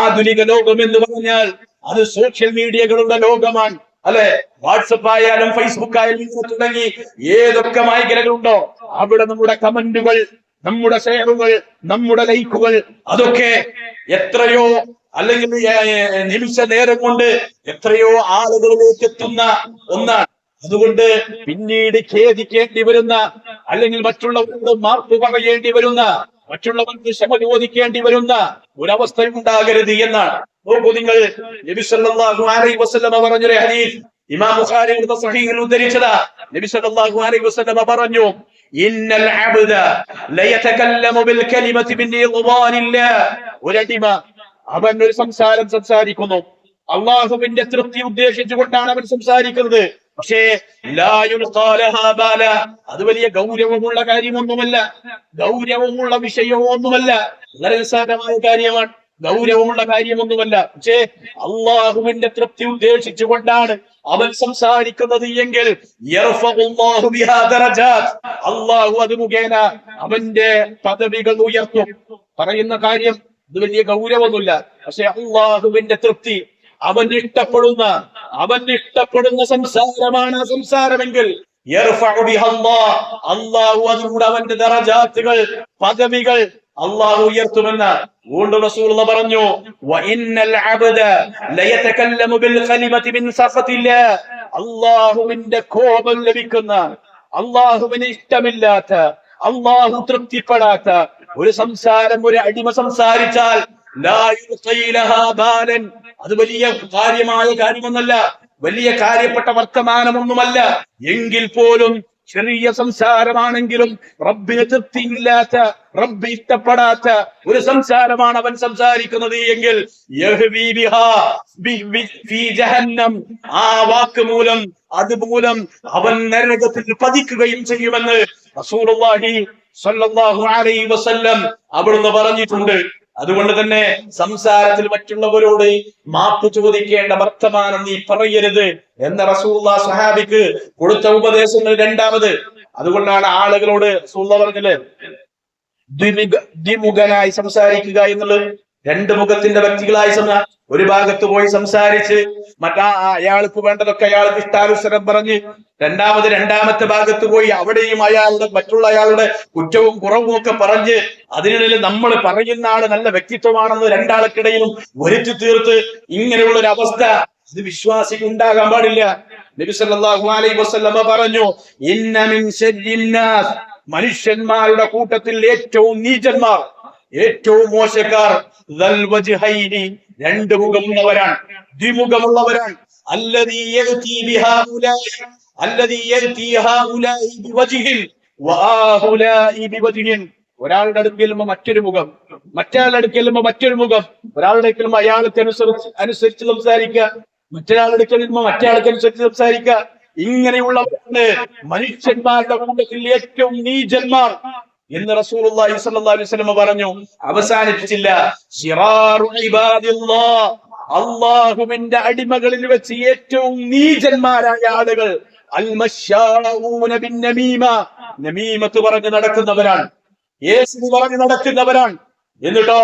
ആധുനിക ലോകം എന്ന് പറഞ്ഞാൽ അത് സോഷ്യൽ മീഡിയകളുടെ ലോകമാണ്, അല്ലെ? വാട്സപ്പ് ആയാലും ഫേസ്ബുക്ക് ആയാലും തുടങ്ങി ഏതൊക്കെ മേഖലകളുണ്ടോ അവിടെ നമ്മുടെ കമന്റുകൾ, നമ്മുടെ ഷെയറുകൾ, നമ്മുടെ ലൈക്കുകൾ, അതൊക്കെ എത്രയോ, അല്ലെങ്കിൽ നിമിഷ നേരം കൊണ്ട് എത്രയോ ആളുകളിലേക്ക് എത്തുന്ന ഒന്നാണ്. അതുകൊണ്ട് പിന്നീട് ഖേദിക്കേണ്ടി വരുന്ന, അല്ലെങ്കിൽ മറ്റുള്ളവരോട് മാപ്പ് പറയേണ്ടി വരുന്ന, മറ്റുള്ളവർക്ക് ക്ഷമ ചോദിക്കേണ്ടി വരുന്ന ഒരവസ്ഥ ഉണ്ടാകരുത് എന്നാണ്. നോക്കൂ നിങ്ങൾ, നബി സല്ലല്ലാഹു അലൈഹി വസല്ലം പറഞ്ഞൊരു ഹദീസ് ഇമാം ബുഖാരിയുടെ സ്വഹീഹിൽ ഉദ്ധരിച്ചതാ. നബി സല്ലല്ലാഹു അലൈഹി വസല്ലം പറഞ്ഞു, ഇന്നൽ അബ്ദ ലയതകല്ലമു ബിൽ കലിമതി മിൻ ഇദ്വാനില്ലാഹ്, ഒരടിമ അവൻ ഒരു സംസാരം സംസാരിക്കുന്നു, അള്ളാഹുവിന്റെ തൃപ്തി ഉദ്ദേശിച്ചുകൊണ്ടാണ് അവൻ സംസാരിക്കുന്നത്. പക്ഷേ അത് വലിയ ഗൗരവമുള്ള കാര്യമൊന്നുമല്ല, ഗൗരവമുള്ള വിഷയമൊന്നുമല്ല, വളരെ നിസ്സാരമായ കാര്യമാണ്, ഗൗരവമുള്ള കാര്യമൊന്നുമല്ല. പക്ഷേ അള്ളാഹുവിന്റെ തൃപ്തി ഉദ്ദേശിച്ചുകൊണ്ടാണ് അവൻ സംസാരിക്കുന്നത് എങ്കിൽ അള്ളാഹു അത് മുഖേന അവന്റെ പദവികൾ ഉയർത്തും. പറയുന്ന കാര്യം ഇത് വലിയ ഗൗരവമൊന്നുമില്ല, പക്ഷെ അള്ളാഹുവിന്റെ തൃപ്തി, അവന് ഇഷ്ടപ്പെടുന്ന സംസാരമാണ് ആ സംസാരമെങ്കിൽ അള്ളാഹു അതിലൂടെ അവന്റെ ദറജാത്തുകൾ, പദവികൾ അള്ളാഹു ഉയർത്തുമെന്ന് വീണ്ടും റസൂലുള്ളാഹി പറഞ്ഞു, അള്ളാഹുവിന്റെ കോപം ലഭിക്കുന്ന, അള്ളാഹുവിന് ഇഷ്ടമില്ലാത്ത, അള്ളാഹു തൃപ്തിപ്പെടാത്ത ഒരു സംസാരം ഒരു അടിമ സംസാരിച്ചാൽ അത് വലിയ കാര്യമായ കാര്യമൊന്നല്ല, വലിയ കാര്യപ്പെട്ട വർത്തമാനമൊന്നുമല്ല, എങ്കിൽ പോലും ചെറിയ സംസാരമാണെങ്കിലും റബ്ബിന് തൃപ്തിയില്ലാത്ത, റബ്ബ് ഇഷ്ടപ്പെടാത്ത ഒരു സംസാരമാണ് അവൻ സംസാരിക്കുന്നത് എങ്കിൽ യഹ്വി ബിഹാ ഫീ ജഹന്നം, ആ വാക്ക് മൂലം, അതുമൂലം അവൻ നരകത്തിൽ പതിക്കുകയും ചെയ്യുമെന്ന് റസൂലുള്ളാഹി സ്വല്ലല്ലാഹു അലൈഹി വസല്ലം അവിടുന്ന് പറഞ്ഞിട്ടുണ്ട്. അതുകൊണ്ട് തന്നെ സംസാരത്തിൽ മറ്റുള്ളവരോട് മാപ്പ് ചോദിക്കേണ്ട വർത്തമാനം നീ പറയരുത് എന്ന റസൂലുള്ളാഹി സ്വഹാബിക്ക് കൊടുത്ത ഉപദേശങ്ങൾ രണ്ടാമത്. അതുകൊണ്ടാണ് ആളുകളോട് റസൂലുള്ളാഹി പറഞ്ഞത് ദ്വിമുഖനായി സംസാരിക്കുക എന്നുള്ളത്. രണ്ട് മുഖത്തിന്റെ വ്യക്തികളായി ഒരു ഭാഗത്ത് പോയി സംസാരിച്ച് അയാൾക്ക് വേണ്ടതൊക്കെ അയാൾക്ക് ഇഷ്ടാനുസരണം പറഞ്ഞ് രണ്ടാമത്തെ ഭാഗത്ത് പോയി അവിടെയും മറ്റുള്ള അയാളുടെ കുറ്റവും കുറവും ഒക്കെ പറഞ്ഞ് അതിനിടയിൽ നമ്മൾ പറയുന്ന ആള് നല്ല വ്യക്തിത്വമാണെന്ന് രണ്ടാൾക്കിടയിലും വരുത്തി തീർത്ത് ഇങ്ങനെയുള്ള ഒരു അവസ്ഥ ഇത് വിശ്വാസിക്ക് ഉണ്ടാകാൻ പാടില്ല. നബി സല്ലല്ലാഹു അലൈഹി വസല്ലമ പറഞ്ഞു, ഇന്ന മിൻ ശർരിന്നാസ്, മനുഷ്യന്മാരുടെ കൂട്ടത്തിൽ ഏറ്റവും നീചന്മാർ, ഏറ്റവും മോശക്കാർ രണ്ട് മുഖമുള്ളവരാണ്, ദ്വിമുഖമുള്ളവരാണ്. ഒരാളുടെ അടുക്കൽ മറ്റൊരു മുഖം, മറ്റൊരാളുടെ അടുക്കൽ മറ്റൊരു മുഖം, ഒരാളുടെ അടുക്കൽ അയാൾക്ക് അനുസരിച്ച് സംസാരിക്കുക, മറ്റൊരാളുടെ അടുക്കൽ മറ്റേ അനുസരിച്ച് സംസാരിക്കുക. ഇങ്ങനെയുള്ളവരാണ് മനുഷ്യന്മാരുടെ കൂട്ടത്തിൽ ഏറ്റവും നീചന്മാർ എന്ന് റസൂലുള്ളാഹി സ്വല്ലല്ലാഹു അലൈഹി വസല്ലം പറഞ്ഞു. അവസാനിപ്പിച്ചില്ല, ശിറാറു ഇബാദില്ലാഹ്, അല്ലാഹുവിന്റെ അടിമകളിൽ വെച്ച് ഏറ്റവും നീചന്മാരായ ആളുകൾ അൽ മശ്ശാഊന ബിൻ നമീമ, നമീമത്ത് പറഞ്ഞു നടക്കുന്നവരാണ്, യേശു പറഞ്ഞു നടക്കുന്നവരാണ്. എന്നിട്ടോ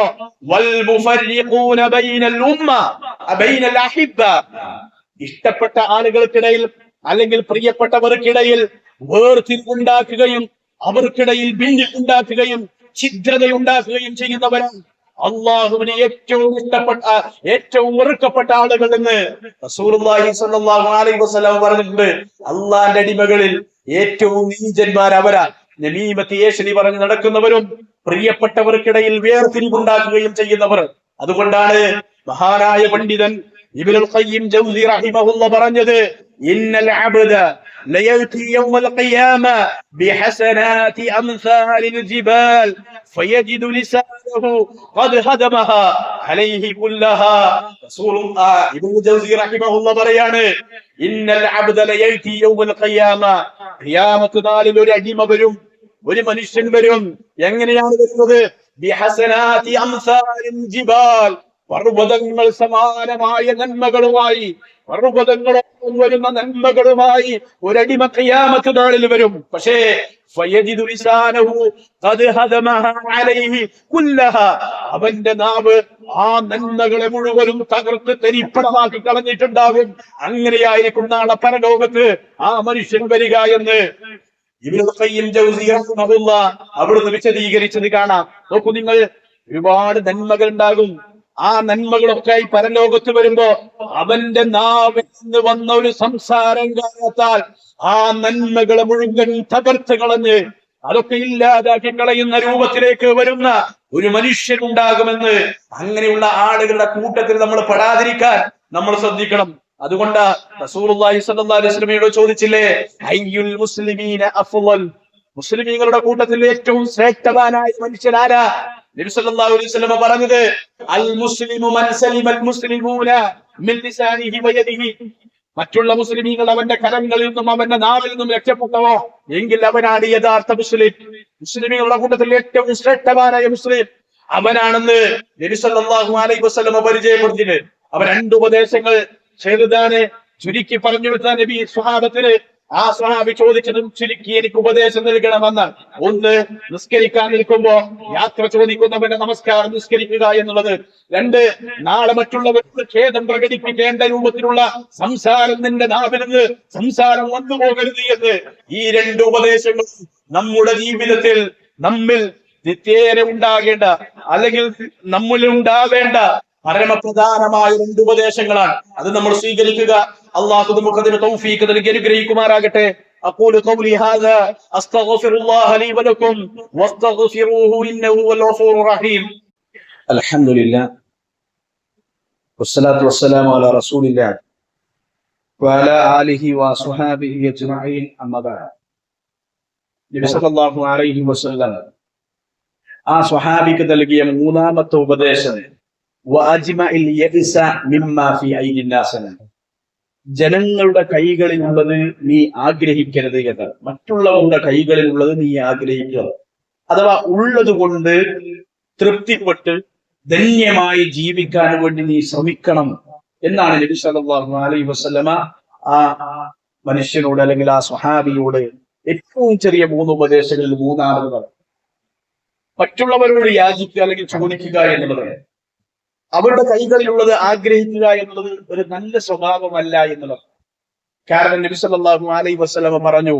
വൽ മുഫർരിഖൂന ബൈനൽ ഉമ്മ ബൈനൽ അഹിബ്ബ, ഇഷ്ടപ്പെട്ട ആളുകൾക്കിടയിൽ അല്ലെങ്കിൽ പ്രിയപ്പെട്ടവർക്കിടയിൽ വേർതിരിവുണ്ടാക്കുകയും അവർക്കിടയിൽ ഭിന്നിപ്പുണ്ടാക്കുകയും ഛിദ്രതയുണ്ടാക്കുകയും ചെയ്യുന്നവരാണ് അള്ളാഹുവിന് ഏറ്റവും ഇഷ്ടപ്പെട്ട, ഏറ്റവും വെറുക്കപ്പെട്ട ആളുകൾ എന്ന് റസൂലുള്ളാഹി സ്വല്ലല്ലാഹു അലൈഹി വസല്ലം പറഞ്ഞിട്ടുണ്ട്. അള്ളാന്റെ അടിമകളിൽ ഏറ്റവും നീചന്മാർ അവരാ. നമീമത്ത് ഏശലി പറഞ്ഞു നടക്കുന്നവരും പ്രിയപ്പെട്ടവർക്കിടയിൽ വേർതിരിവുണ്ടാക്കുകയും ചെയ്യുന്നവർ. അതുകൊണ്ടാണ് മഹാനായ പണ്ഡിതൻ ഇബ്നുൽ ഖയ്യിം ജൗസി റഹിമഹുല്ലാഹ് പറഞ്ഞത്, ഇന്നൽ അബ്ദ ലയഅതി യൗമൽ ഖിയാമ ബിഹസനാതി അംസാലിൽ ജിബാൽ ഫയജിദു ലിസാനഹു ഖദ് ഹദമഹാ അലൈഹി കുല്ലഹാ. റസൂലുള്ളാഹി ഇബ്നു ജൗസി റഹിമഹുല്ലാഹ് പറയാണ്, ഇന്നൽ അബ്ദ ലയഅതി യൗമൽ ഖിയാമ, ഖിയാമത്ത് നാളിൽ ഒരു അടിമ വരും, ഒരു മനുഷ്യൻ വരും. എങ്ങനെയാണ് വരുന്നത്? ബിഹസനാതി അംസാലിൽ ജിബാൽ, പർവ്വതങ്ങൾ സമാനമായ നന്മകളുമായി, പർവ്വതങ്ങളോളം വരുന്ന നന്മകളുമായി ഒരടിമ ഖിയാമത്ത് നാളിൽ വരും. പക്ഷേ ഫയജിദു ലിസാനഹു ഖദ് ഹദമഹാ അലൈഹി കുല്ലഹാ, അവന്റെ നാവ് ആ നന്മകളെ മുഴുവനും തകർത്ത് തരിപ്പണമാക്കി കളഞ്ഞിട്ടുണ്ടാകും. അങ്ങനെയായിരിക്കും നാളെ പരലോകത്ത് ആ മനുഷ്യൻ വരിക എന്ന് ഇബ്നുൽ ഖയ്യിം ജൗസി റഹിമഹുല്ലാഹ് അവിടുന്ന് വിശദീകരിച്ചത് കാണാം. നോക്കൂ നിങ്ങൾ, ഒരുപാട് നന്മകൾ ഉണ്ടാകും. ആ നന്മകളൊക്കെ ഈ പരലോകത്ത് വരുമ്പോ അവന്റെ നാവിൽ നിന്ന് വന്ന ഒരു സംസാരം കാരണത്താൽ ആ നന്മകളെ മുഴുവൻ തകർത്ത് കളഞ്ഞ് അതൊക്കെ ഇല്ലാതാക്കി കളയുന്ന രൂപത്തിലേക്ക് വരുന്ന ഒരു മനുഷ്യൻ ഉണ്ടാകുമെന്ന്. അങ്ങനെയുള്ള ആളുകളുടെ കൂട്ടത്തിൽ നമ്മൾ പെടാതിരിക്കാൻ നമ്മൾ ശ്രദ്ധിക്കണം. അതുകൊണ്ട് റസൂലുള്ളാഹി സ്വല്ലല്ലാഹു അലൈഹി വസല്ലമയോട് ചോദിച്ചില്ലേ, അയ്യുൽ മുസ്ലിമീന അഫ്ളൽ, മുസ്ലിമീങ്ങളുടെ കൂട്ടത്തിൽ ഏറ്റവും ശ്രേഷ്ഠവാനായ മനുഷ്യൻ ആരാ? നബി സല്ലല്ലാഹു അലൈഹി വസല്ലം പറഞ്ഞത്, അൽ മുസ്ലിമു മൻ സലിമൽ മുസ്ലിമൂന മിൻ ലിസാനിഹി വയദിഹി, മറ്റുള്ള മുസ്ലിമീങ്ങൾ അവന്റെ കരങ്ങളിൽ നിന്നും അവന്റെ നാവിൽ നിന്നും രക്ഷപ്പെട്ടവോ എങ്കിൽ അവനാണ് യഥാർത്ഥ മുസ്ലിം. മുസ്ലിമീങ്ങളുടെ കൂട്ടത്തിൽ ഏറ്റവും ശ്രേഷ്ഠവാനായ മുസ്ലിം അവനാണെന്ന് നബി സല്ലല്ലാഹു അലൈഹി വസല്ലം പരിചയപ്പെടുത്തിയത്. അവ രണ്ട് ഉപദേശങ്ങൾ ചെയ്തതാണ് ചുരുക്കി പറഞ്ഞു കൊടുത്ത നബി സ്വഹാബത്തിന്. ആ സ്വഹാബി ചോദിച്ചതും ചുരുക്കി എനിക്ക് ഉപദേശം നൽകണമെന്ന്. ഒന്ന്, നിസ്കരിക്കാൻ നിൽക്കുമ്പോ യാത്ര ചോദിക്കുന്നവന്റെ നമസ്കാരം നിസ്കരിക്കുക എന്നുള്ളത്. രണ്ട്, നാളെ മറ്റുള്ളവർക്ക് ഖേദം പ്രകടിപ്പിക്കേണ്ട രൂപത്തിലുള്ള സംസാരം നിന്റെ നാവിൽ നിന്ന് സംസാരം വന്നു പോകരുത് എന്ന്. ഈ രണ്ട് ഉപദേശങ്ങൾ നമ്മുടെ ജീവിതത്തിൽ നമ്മിൽ നിത്യേന ഉണ്ടാകേണ്ട അല്ലെങ്കിൽ നമ്മിൽ ഉണ്ടാവേണ്ട പരമപ്രധാനമായ രണ്ട് ഉപദേശങ്ങളാണ്. അത് നമ്മൾ സ്വീകരിക്കുക. അള്ളാഹു നമുക്ക് അതിന് തൗഫീഖ് നൽകി അനുഗ്രഹിക്കുമാറാകട്ടെ. അഖൂലു ഖൗലി ഹാദാ അസ്തഗ്ഫിറുല്ലാഹ ലീ വലക്കും വസ്തഗ്ഫിറൂഹു ഇന്നഹു വൽ ഗഫൂറുർ റഹീം. അൽഹംദുലില്ലാഹ് വസ്സലാത്തു വസ്സലാമു അലാ റസൂലില്ലാഹ് വഅലാ ആലിഹി വസ്വഹാബിഹി അജ്മഈൻ. അമ്മാ ബഅദ്. നബി സല്ലല്ലാഹു അലൈഹി വസല്ലം ആ സ്വഹാബിക്ക് നൽകിയ മൂന്നാമത്തെ ഉപദേശം വഅജ്മഇൽ യഅ്സ മിമ്മാ ഫീ ഐദിൻ നാസ്, ജനങ്ങളുടെ കൈകളിലുള്ളത് നീ ആഗ്രഹിക്കരുത് എന്ന്. മറ്റുള്ളവരുടെ കൈകളിലുള്ളത് നീ ആഗ്രഹിക്കുക, അഥവാ ഉള്ളത് കൊണ്ട് തൃപ്തിപ്പെട്ട് ധന്യമായി ജീവിക്കാൻ വേണ്ടി നീ ശ്രമിക്കണം എന്നാണ് നബി സല്ലല്ലാഹു അലൈഹി വസല്ലമ ആ മനുഷ്യനോട് അല്ലെങ്കിൽ ആ സ്വഹാബിയോട് ഏറ്റവും ചെറിയ മൂന്ന് ഉപദേശങ്ങളിൽ മൂന്നാമത്. മറ്റുള്ളവരോട് യാചിക്കുക അല്ലെങ്കിൽ ചോദിക്കുക എന്നുള്ളത്, അവരുടെ കൈകളിലുള്ളത് ആഗ്രഹിക്കുക എന്നുള്ളത് ഒരു നല്ല സ്വഭാവമല്ല എന്നുള്ളത്. കാരണം നബി സല്ലല്ലാഹു അലൈഹി വസല്ലമ പറഞ്ഞു,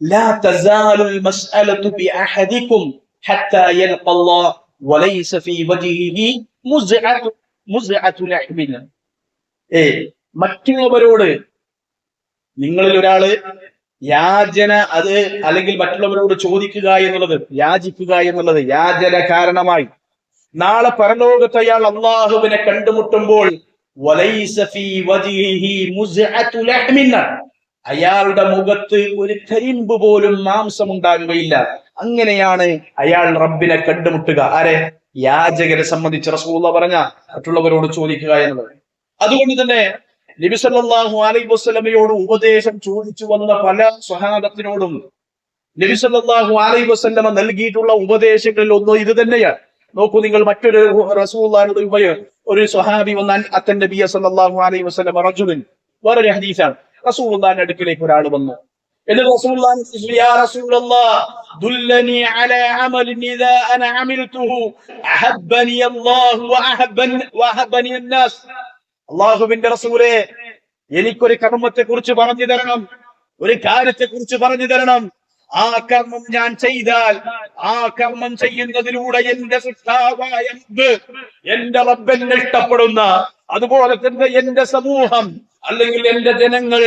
ലാ തസാലുൽ മസ്അലതു ബി അഹദികും ഹത്താ യൽഖല്ലാഹ് വലൈസ ഫീ വജ്ഹിഹി മുസ്അതു ലഹ്മിൻ. മറ്റുള്ളവരോട്, നിങ്ങളിൽ ഒരാള് യാചന അത് അല്ലെങ്കിൽ മറ്റുള്ളവരോട് ചോദിക്കുക എന്നുള്ളത്, യാചിക്കുക എന്നുള്ളത് യാചന കാരണമായി നാളെ പരലോകത്ത് അയാൾ അള്ളാഹുവിനെ കണ്ടുമുട്ടുമ്പോൾ അയാളുടെ മുഖത്ത് ഒരു കരിമ്പ് പോലും മാംസം ഉണ്ടാകുകയില്ല. അങ്ങനെയാണ് അയാൾ റബ്ബിനെ കണ്ടുമുട്ടുക. ആരെ? യാചകരെ സംബന്ധിച്ച് റസൂലുള്ളാഹി പറഞ്ഞ മറ്റുള്ളവരോട് ചോദിക്കുക എന്നുള്ളത്. അതുകൊണ്ട് തന്നെ നബി സല്ലല്ലാഹു അലൈഹി വസല്ലമയോട് ഉപദേശം ചോദിച്ചു വന്ന പല സ്വഹാബത്തിനോടും നബി സല്ലല്ലാഹു അലൈഹി വസല്ലമ നൽകിയിട്ടുള്ള ഉപദേശങ്ങളിൽ ഒന്നും ഇത് തന്നെയാണ്. നോക്കൂ നിങ്ങൾ, മറ്റൊരു റസൂലുള്ളാഹിയുടെ ഒരു സ്വഹാബി വന്നാൽ അത്തൻ നബി സല്ലല്ലാഹു അലൈഹി വസല്ലമ റജുലൻ, വേറൊരു ഹദീസാണ്, റസൂലുള്ളാഹിന്റെ അടുക്കലേക്ക് ഒരാൾ വന്നു. എന്നിട്ട് റസൂലുള്ളാഹി പറഞ്ഞു, യാ റസൂലല്ലാഹ് ദുല്ലനി അലാ അമലിൻ ഇദാ അന അമിൽതുഹു അഹബ്ബനി അല്ലാഹു വഅഹബ്ബനി അന്നാസ്. അല്ലാഹുവിന്റെ റസൂലേ, എനിക്കൊരു കർമ്മത്തെ കുറിച്ച് പറഞ്ഞു തരണം, ഒരു കാര്യത്തെ കുറിച്ച് പറഞ്ഞു തരണം. ആ കർമ്മം ഞാൻ ചെയ്താൽ ആ കർമ്മം ചെയ്യുന്നതിലൂടെ എന്റെ സൃഷ്ടാവായ എന്റെ റബ്ബ് എന്നെ ഇഷ്ടപ്പെടുന്ന, അതുപോലെ തന്നെ എന്റെ സമൂഹം അല്ലെങ്കിൽ എന്റെ ജനങ്ങൾ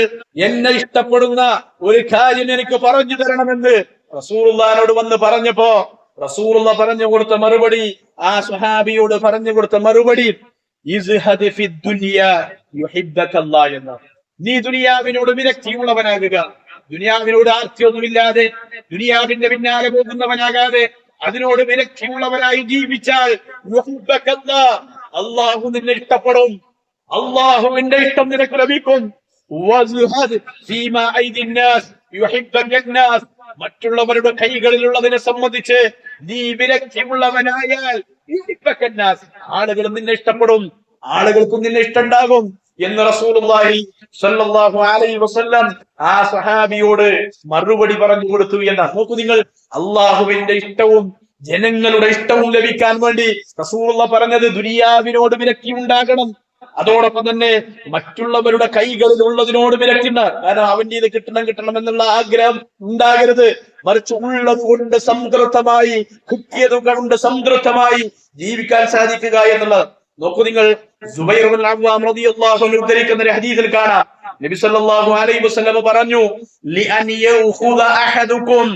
എന്നെ ഇഷ്ടപ്പെടുന്ന ഒരു കാര്യം എനിക്ക് പറഞ്ഞു തരണമെന്ന് റസൂലുള്ളാഹിനോട് വന്ന് പറഞ്ഞപ്പോ റസൂലുള്ളാഹി പറഞ്ഞു കൊടുത്ത മറുപടി, ആ സ്വഹാബിയോട് പറഞ്ഞു കൊടുത്ത മറുപടി, ഇസ്ഹദ് ഫി ദുനിയ യുഹിബ്ബകല്ലാഹ് എന്ന. നീ ദുനിയാവിനോട് വിരക്തിയുള്ളവനാകുക, ദുനിയാവിനോട് ആർത്തിയൊന്നുമില്ലാതെ ദുനിയാവിന്റെ പിന്നാലെ പോകുന്നവനാകാതെ അതിനോട് വിരക്തിയുള്ളവനായി ജീവിച്ചാൽ യുഹിബ്ബകല്ലാഹ്, അല്ലാഹു നിന്നെ ഇഷ്ടപ്പെടും, അല്ലാഹുവിന്റെ ഇഷ്ടം നിനക്ക് ലഭിക്കും. വസ്ഹദ് ഫീമാ ഐദിൻ നാസ് യുഹിബ്ബകന്നാസ്, മറ്റുള്ളവരുടെ കൈകളിലുള്ളതിനെ സംബന്ധിച്ച് നീ വിരക്തിയുള്ളവനായാൽ യുഹിബ്ബകന്നാസ്, ആളുകൾ നിന്നെ ഇഷ്ടപ്പെടും, ആളുകൾക്കും നിന്നെ ഇഷ്ടമുണ്ടാകും എന്ന് റസൂലുള്ളാഹി സ്വല്ലല്ലാഹു അലൈഹി വസല്ലം ആ സ്വഹാബിയോട് മറുപടി പറഞ്ഞു കൊടുത്തു എന്നാണ്. നോക്കൂ നിങ്ങൾ, അള്ളാഹുവിന്റെ ഇഷ്ടവും ജനങ്ങളുടെ ഇഷ്ടവും ലഭിക്കാൻ വേണ്ടി റസൂലുള്ളാഹി പറഞ്ഞത് ദുനിയാവിനോട് വിരക്തി ഉണ്ടാകണം, അതോടൊപ്പം തന്നെ മറ്റുള്ളവരുടെ കൈകളിൽ ഉള്ളതിനോട് വിരക്തിയുണ്ട്. കാരണം അവന്റെ ഇത് കിട്ടണം എന്നുള്ള ആഗ്രഹം ഉണ്ടാകരുത്, മറിച്ച് ഉള്ളത് കൊണ്ട് സംതൃപ്തമായി, കിട്ടിയത് കൊണ്ട് സംതൃപ്തമായി ജീവിക്കാൻ സാധിക്കുക എന്നുള്ളത്. നോക്കൂ നിങ്ങൾ, സുബൈർ ഇബ്നുൽ അവ്വാം റളിയല്ലാഹു അൻഹു ഉദ്ധരിക്കുന്ന ഒരു ഹദീസിൽ കാണാം, നബി സല്ലല്ലാഹു അലൈഹി വസല്ലം പറഞ്ഞു, ലിഅൻ യഖുദ അഹദുകും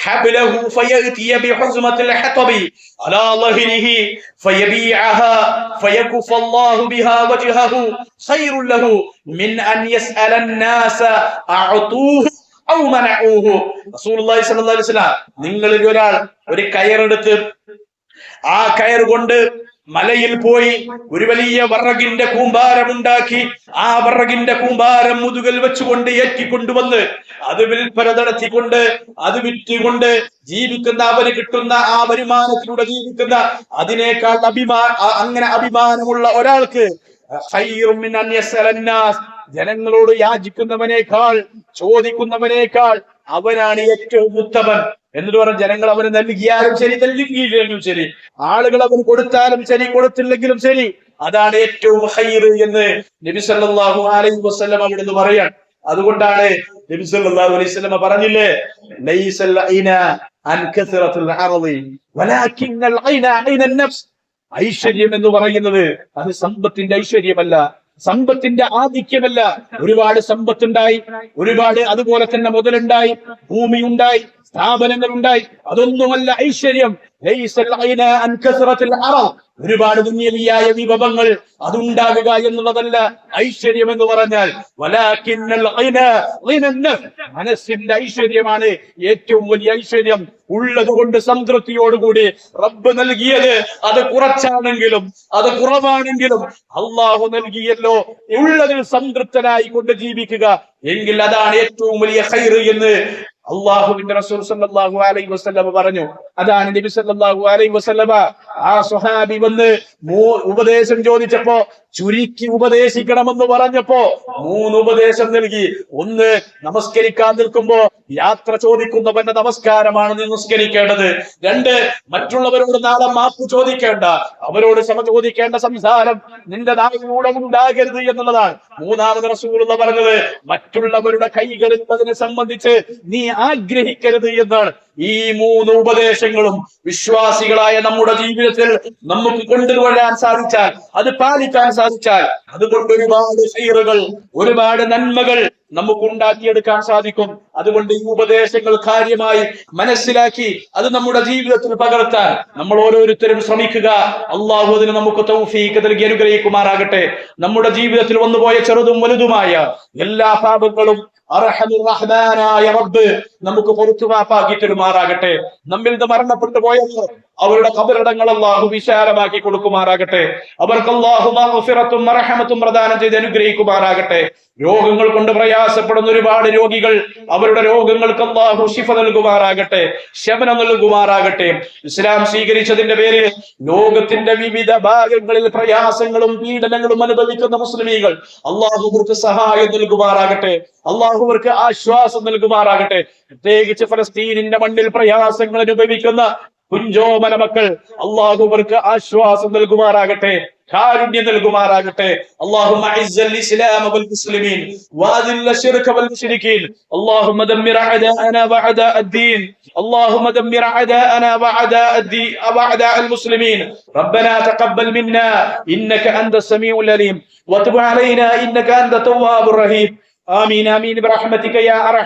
ഹബ്ലഹു ഫയഅതി ബിഹുസ്മത്തിൽ ഹതബി അലാ ളഹ്രിഹി ഫയബീഅഹാ ഫയകുഫ അല്ലാഹു ബിഹാ വജ്ഹഹു ഖൈറുൻ ലഹു മിൻ അൻ യസ്അല അൻ-നാസ അഅതൂഹു ഔ മനഊഹു. റസൂലുള്ളാഹി സ്വല്ലല്ലാഹു അലൈഹി വസല്ലം, നിങ്ങളിൽ ഒരാൾ ഒരു കയറെടുത്ത് ആ കയർ കൊണ്ട് മലയിൽ പോയി ഒരു വലിയ വറകിന്റെ കൂമ്പാരമുണ്ടാക്കി ആ വറകിന്റെ കൂമ്പാരം മുതുകൽ വെച്ചുകൊണ്ട് ഏറ്റിക്കൊണ്ടുവന്ന് അത് വിൽപ്പന നടത്തിക്കൊണ്ട് അത് വിറ്റുകൊണ്ട് ജീവിക്കുന്ന, അവന് കിട്ടുന്ന ആ വരുമാനത്തിലൂടെ ജീവിക്കുന്ന, അതിനേക്കാൾ അങ്ങനെ അഭിമാനമുള്ള ഒരാൾക്ക് ജനങ്ങളോട് യാചിക്കുന്നവനേക്കാൾ ചോദിക്കുന്നവനേക്കാൾ അവനാണ് ഏറ്റവും ഉത്തമൻ. എന്നിട്ട് പറഞ്ഞ, ജനങ്ങൾ അവന് നൽകിയാലും ശരി നൽകിയില്ലെങ്കിലും ശരി, ആളുകൾ അവന് കൊടുത്താലും ശരി കൊടുത്തില്ലെങ്കിലും ശരി, അതാണ് ഏറ്റവും ഖൈർ എന്ന് നബി സല്ലല്ലാഹു അലൈഹി വസല്ലം അവിടുന്ന് പറയാൻ. അതുകൊണ്ടാണ് നബി സല്ലല്ലാഹു അലൈഹി വസല്ലം പറഞ്ഞില്ലേ, ലൈസൽ ഐന അൻ കസറത്തുൽ അർളി വലാകിന്നൽ ഐന ഐനൻ നഫ്സ്. ഐശ്വര്യം എന്ന് പറയുന്നത് അത് സമ്പത്തിന്റെ ഐശ്വര്യമല്ല, സമ്പത്തിന്റെ ആധിക്യമല്ല. ഒരുപാട് സമ്പത്തുണ്ടായി, ഒരുപാട് അതുപോലെ തന്നെ മുതലുണ്ടായി, ഭൂമിയുണ്ടായി, സ്ഥാപനങ്ങൾ ഉണ്ടായി. അതൊന്നുമല്ല ഐശ്വര്യം. ഒരുപാട് ദുനിയവിയായ വിഭവങ്ങൾ അതുണ്ടാകുക എന്നുള്ളതല്ല ഐശ്വര്യം എന്ന് പറഞ്ഞാൽ. മനസ്സിന്റെ ഐശ്വര്യമാണ് ഏറ്റവും വലിയ ഐശ്വര്യം. ഉള്ളത് കൊണ്ട് സംതൃപ്തിയോടുകൂടി റബ്ബ് നൽകിയത് അത് കുറച്ചാണെങ്കിലും അത് കുറവാണെങ്കിലും അള്ളാഹു നൽകിയല്ലോ, ഉള്ളതിൽ സംതൃപ്തനായി കൊണ്ട് ജീവിക്കുക എങ്കിൽ അതാണ് ഏറ്റവും വലിയ ഖൈർ എന്ന് അള്ളാഹുവിന്റെ റസൂൽ സല്ലല്ലാഹു അലൈഹി വസല്ലം പറഞ്ഞു. അതാണ് നബി സല്ലല്ലാഹു അലൈഹി വസല്ലമ ആ സ്വഹാബി വന്ന് ഉപദേശം ചോദിച്ചപ്പോ ചുരുക്കി ഉപദേശിക്കണമെന്ന് പറഞ്ഞപ്പോ 3 ഉപദേശം നൽകി. ഒന്ന്, നമസ്കരിക്കാൻ നിൽക്കുമ്പോ യാത്ര ചോദിക്കുന്നവന്റെ നമസ്കാരമാണ് നീ നിസ്കരിക്കേണ്ടത്. 2, മറ്റുള്ളവരോട് നാളെ മാപ്പ് ചോദിക്കേണ്ട, അവരോട് ക്ഷമ ചോദിക്കേണ്ട സംസാരം നിന്റെ നാവിലൂടെ ഉണ്ടാകരുത് എന്നുള്ളതാണ്. 3ാമത് റസൂലുള്ളാഹി പറഞ്ഞത് മറ്റുള്ളവരുടെ കൈകളിൽ അതിനെ സംബന്ധിച്ച് നീ ആഗ്രഹിക്കരുത് എന്നാണ്. ഈ 3 ഉപദേശങ്ങളും വിശ്വാസികളായ നമ്മുടെ ജീവിതത്തിൽ നമുക്ക് കൊണ്ടുവരാൻ സാധിച്ചാൽ, അത് പാലിക്കാൻ സാധിച്ചാൽ, അതുകൊണ്ട് ഒരുപാട് ഖൈറുകൾ, ഒരുപാട് നന്മകൾ നമുക്ക് ഉണ്ടാക്കിയെടുക്കാൻ സാധിക്കും. അതുകൊണ്ട് ഈ ഉപദേശങ്ങൾ കാര്യമായി മനസ്സിലാക്കി അത് നമ്മുടെ ജീവിതത്തിൽ പകർത്താൻ നമ്മൾ ഓരോരുത്തരും ശ്രമിക്കുക. അള്ളാഹു അതിന് നമുക്ക് തൗഫീഖ് നൽകി അനുഗ്രഹിക്കുമാറാകട്ടെ. നമ്മുടെ ജീവിതത്തിൽ വന്നുപോയ ചെറുതും വലുതുമായ എല്ലാ പാപങ്ങളും അർഹമുർ റഹ്മാനായ റബ്ബ് നമുക്ക് പുറത്തു മാപ്പാക്കി തരുമാറാകട്ടെ. നമ്മിൽ നിന്ന് മരണപ്പെട്ടു പോയവർ അവരുടെ ഖബറിടങ്ങൾ അല്ലാഹു വിശാലമാക്കി കൊടുക്കുമാറാകട്ടെ. അവർക്ക് അല്ലാഹു മഗ്ഫിറത്തും മർഹമത്തും പ്രദാനം ചെയ്ത് അനുഗ്രഹിക്കുമാറാകട്ടെ. രോഗങ്ങൾ കൊണ്ട് പ്രയാസപ്പെടുന്ന ഒരുപാട് രോഗികൾ, അവരുടെ രോഗങ്ങൾക്ക് അല്ലാഹു ശിഫ നൽകുമാറാകട്ടെ, ശമനം നൽകുമാറാകട്ടെ. ഇസ്ലാം സ്വീകരിച്ചതിന്റെ പേരിൽ ലോകത്തിന്റെ വിവിധ ഭാഗങ്ങളിൽ പ്രയാസങ്ങളും പീഡനങ്ങളും അനുഭവിക്കുന്ന മുസ്ലിമീങ്ങൾ അല്ലാഹുവർക്ക് സഹായം നൽകുമാറാകട്ടെ, അല്ലാഹുവർക്ക് ആശ്വാസം നൽകുമാറാകട്ടെ. പ്രത്യേകിച്ച് ഫലസ്തീനിന്റെ മണ്ണിൽ പ്രയാസങ്ങൾ അനുഭവിക്കുന്ന കുഞ്ചോമന മക്കൾ അല്ലാഹുവർക്ക് ആശ്വാസം നൽകുമാറാകട്ടെ, കാരുണ്യം നൽകുമാറാകട്ടെ. اللهم اعز الاسلام والمسلمين واذل الشرك والمشركين. اللهم دمر اعداءنا واعداء الدين. اللهم دمر اعداءنا واعداء المسلمين. ربنا تقبل منا انك انت السميع العليم وتب علينا انك انت التواب الرحيم. آمين آمين برحمتك يا أرحم